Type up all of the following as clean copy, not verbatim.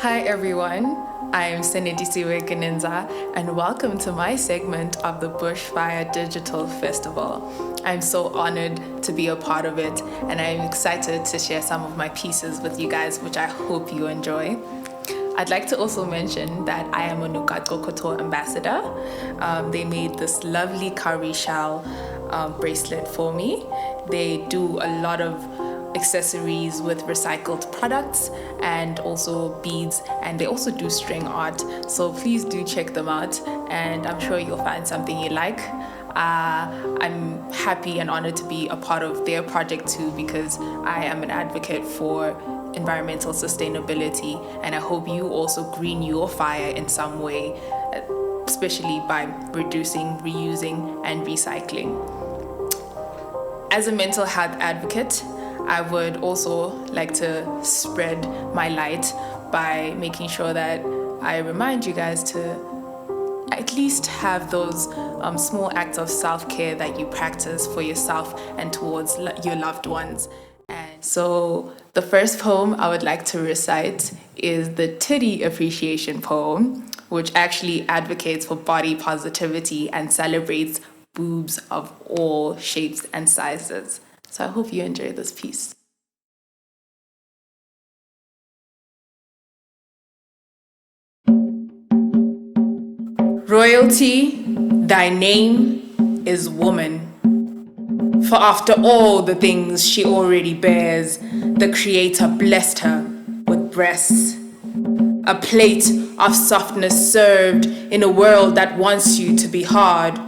Hi everyone, I'm Senetisiwe and welcome to my segment of the Bushfire Digital Festival. I'm so honored to be a part of it, and I'm excited to share some of my pieces with you guys, which I hope you enjoy. I'd like to also mention that I am a Nugatko Koto ambassador. They made this lovely cowrie shell bracelet for me. They do a lot of accessories with recycled products and also beads, and they also do string art, so please do check them out and I'm sure you'll find something you like. I'm happy and honored to be a part of their project too, because I am an advocate for environmental sustainability, and I hope you also green your fire in some way, especially by reducing, reusing and recycling. As a mental health advocate, I would also like to spread my light by making sure that I remind you guys to at least have those small acts of self-care that you practice for yourself and towards your loved ones. And so the first poem I would like to recite is the Titty Appreciation poem, which actually advocates for body positivity and celebrates boobs of all shapes and sizes. So I hope you enjoy this piece. Royalty, thy name is woman. For after all the things she already bears, the Creator blessed her with breasts. A plate of softness served in a world that wants you to be hard,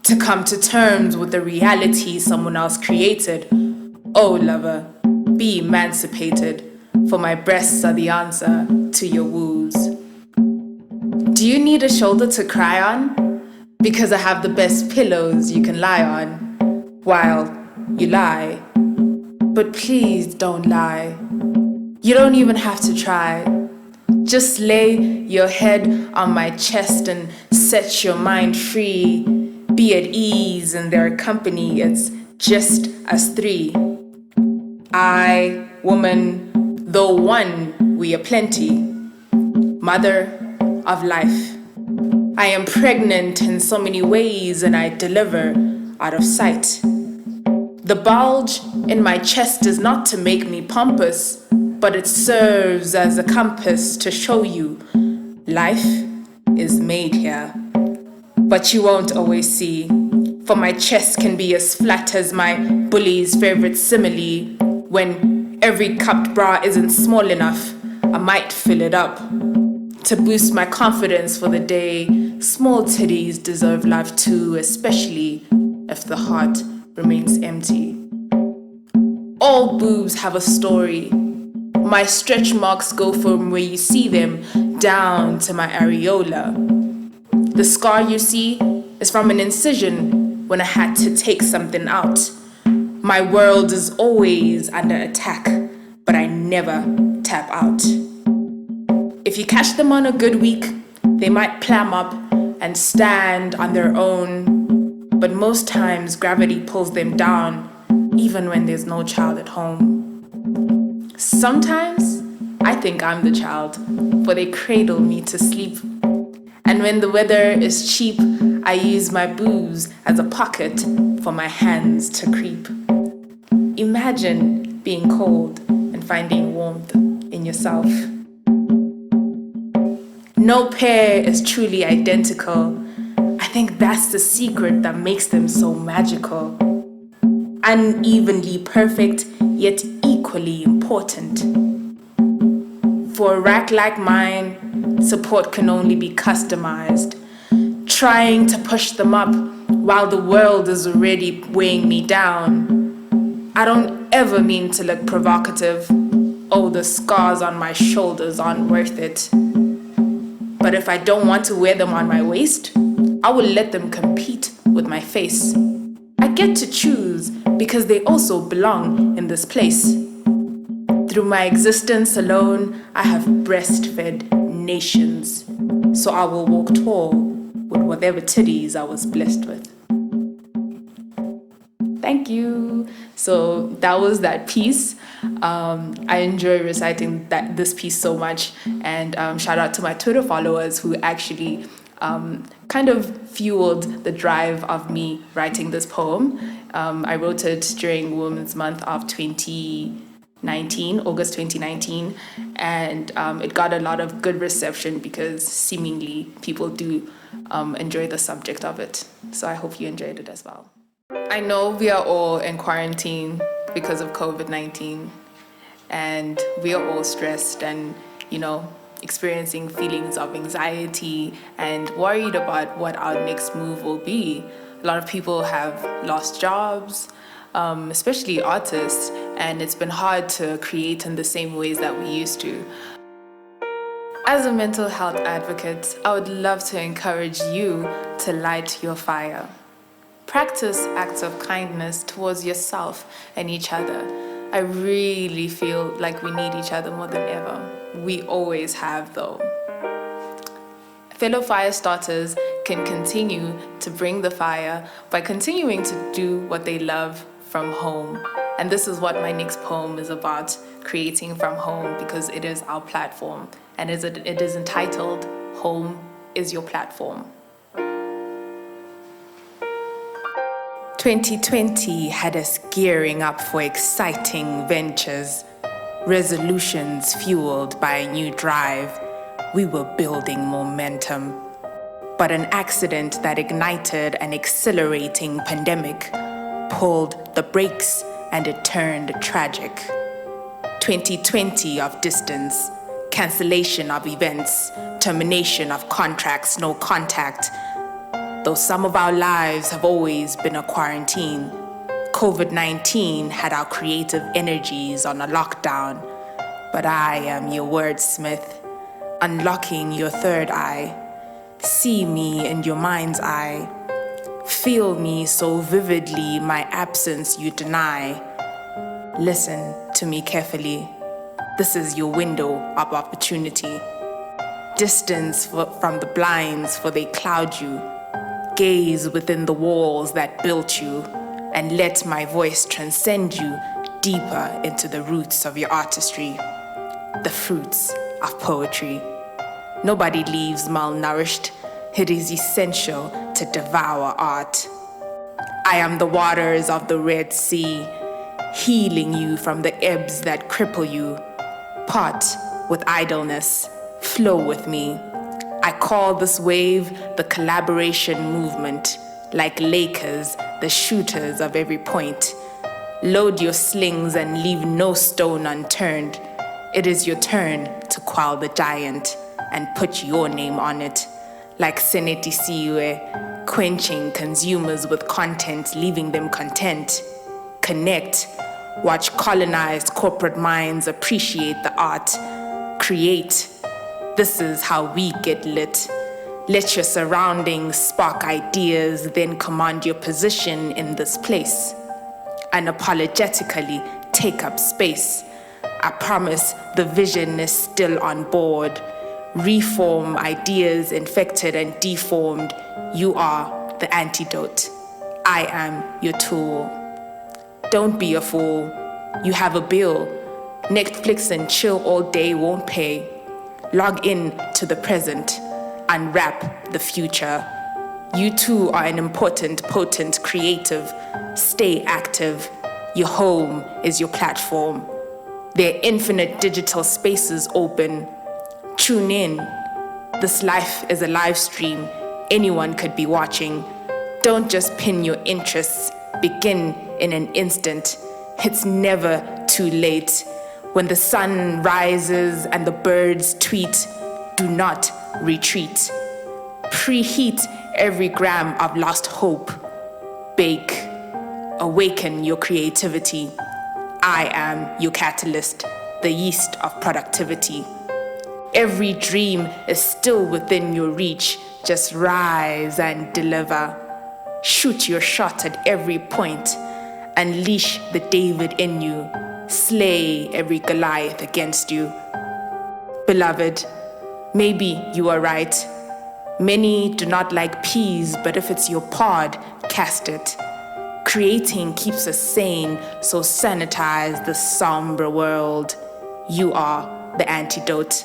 to come to terms with the reality someone else created. Oh, lover, be emancipated, for my breasts are the answer to your woos. Do you need a shoulder to cry on? Because I have the best pillows you can lie on while you lie. But please don't lie. You don't even have to try. Just lay your head on my chest and set your mind free. Be at ease in their company, it's just us three. I, woman, though one, we are plenty. Mother of life. I am pregnant in so many ways and I deliver out of sight. The bulge in my chest is not to make me pompous, but it serves as a compass to show you life is made here. But you won't always see, for my chest can be as flat as my bully's favorite simile. When every cupped bra isn't small enough, I might fill it up. To boost my confidence for the day, small titties deserve love too, especially if the heart remains empty. All boobs have a story. My stretch marks go from where you see them down to my areola. The scar you see is from an incision when I had to take something out. My world is always under attack, but I never tap out. If you catch them on a good week, they might clam up and stand on their own, but most times gravity pulls them down, even when there's no child at home. Sometimes I think I'm the child, for they cradle me to sleep. And when the weather is cheap, I use my boobs as a pocket for my hands to creep. Imagine being cold and finding warmth in yourself. No pair is truly identical. I think that's the secret that makes them so magical. Unevenly perfect, yet equally important. For a rack like mine, support can only be customized. Trying to push them up while the world is already weighing me down. I don't ever mean to look provocative. Oh, the scars on my shoulders aren't worth it. But if I don't want to wear them on my waist, I will let them compete with my face. I get to choose because they also belong in this place. Through my existence alone, I have breastfed nations. So I will walk tall with whatever titties I was blessed with. Thank you. So that was that piece. I enjoy reciting this piece so much. And shout out to my Twitter followers who actually kind of fueled the drive of me writing this poem. I wrote it during Women's Month of 2019, August 2019, and it got a lot of good reception because seemingly people do enjoy the subject of it. So I hope you enjoyed it as well. I know we are all in quarantine because of COVID-19, and we are all stressed and, experiencing feelings of anxiety and worried about what our next move will be. A lot of people have lost jobs, especially artists, and it's been hard to create in the same ways that we used to. As a mental health advocate, I would love to encourage you to light your fire. Practice acts of kindness towards yourself and each other. I really feel like we need each other more than ever. We always have, though. Fellow fire starters can continue to bring the fire by continuing to do what they love from home. And this is what my next poem is about, creating from home, because it is our platform. And it is entitled, Home is Your Platform. 2020 had us gearing up for exciting ventures, resolutions fueled by a new drive. We were building momentum. But an accident that ignited an accelerating pandemic pulled the brakes and it turned tragic. 2020 of distance, cancellation of events, termination of contracts, no contact. Though some of our lives have always been a quarantine, COVID-19 had our creative energies on a lockdown. But I am your wordsmith, unlocking your third eye. See me in your mind's eye. Feel me so vividly, my absence you deny. Listen to me carefully. This is your window of opportunity. Distance from the blinds, for they cloud you. Gaze within the walls that built you, and let my voice transcend you deeper into the roots of your artistry, the fruits of poetry. Nobody leaves malnourished. It is essential to devour art. I am the waters of the Red Sea, healing you from the ebbs that cripple you. Part with idleness, flow with me. I call this wave the collaboration movement, like Lakers, the shooters of every point. Load your slings and leave no stone unturned. It is your turn to quell the giant and put your name on it, like Senetisiwe, quenching consumers with content, leaving them content. Connect, watch colonized corporate minds appreciate the art. Create. This is how we get lit. Let your surroundings spark ideas, then command your position in this place. Unapologetically take up space. I promise the vision is still on board. Reform ideas infected and deformed. You are the antidote. I am your tool. Don't be a fool. You have a bill. Netflix and chill all day won't pay. Log in to the present. Unwrap the future. You too are an important, potent creative. Stay active. Your home is your platform. There are infinite digital spaces open. Tune in. This life is a live stream. Anyone could be watching. Don't just pin your interests. Begin in an instant. It's never too late. When the sun rises and the birds tweet, do not retreat. Preheat every gram of lost hope. Bake. Awaken your creativity. I am your catalyst, the yeast of productivity. Every dream is still within your reach. Just rise and deliver. Shoot your shot at every point. Unleash the David in you. Slay every Goliath against you. Beloved, maybe you are right. Many do not like peas, but if it's your pod, cast it. Creating keeps us sane, so sanitize the somber world. You are the antidote.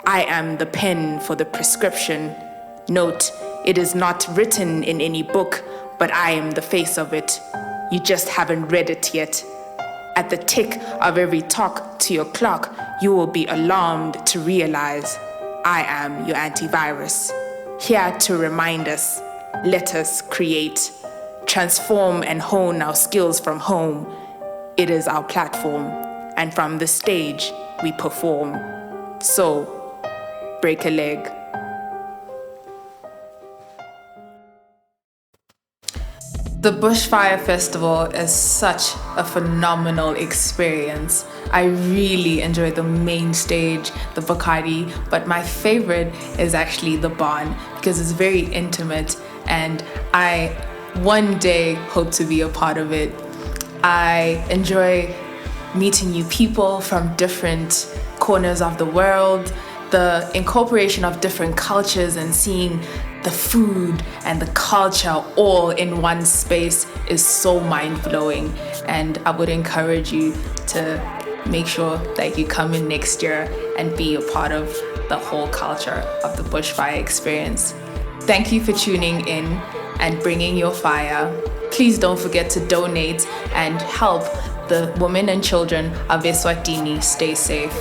I am the pen for the prescription. Note, it is not written in any book, but I am the face of it. You just haven't read it yet. At the tick of every talk to your clock, you will be alarmed to realize I am your antivirus. Here to remind us, let us create, transform and hone our skills from home. It is our platform, and from the stage we perform. So, break a leg. The Bushfire Festival is such a phenomenal experience. I really enjoy the main stage, the Bacardi, but my favorite is actually the barn because it's very intimate and I one day hope to be a part of it. I enjoy meeting new people from different corners of the world, the incorporation of different cultures and seeing the food and the culture all in one space is so mind-blowing, and I would encourage you to make sure that you come in next year and be a part of the whole culture of the Bushfire experience. Thank you for tuning in and bringing your fire. Please don't forget to donate and help the women and children of Eswatini stay safe.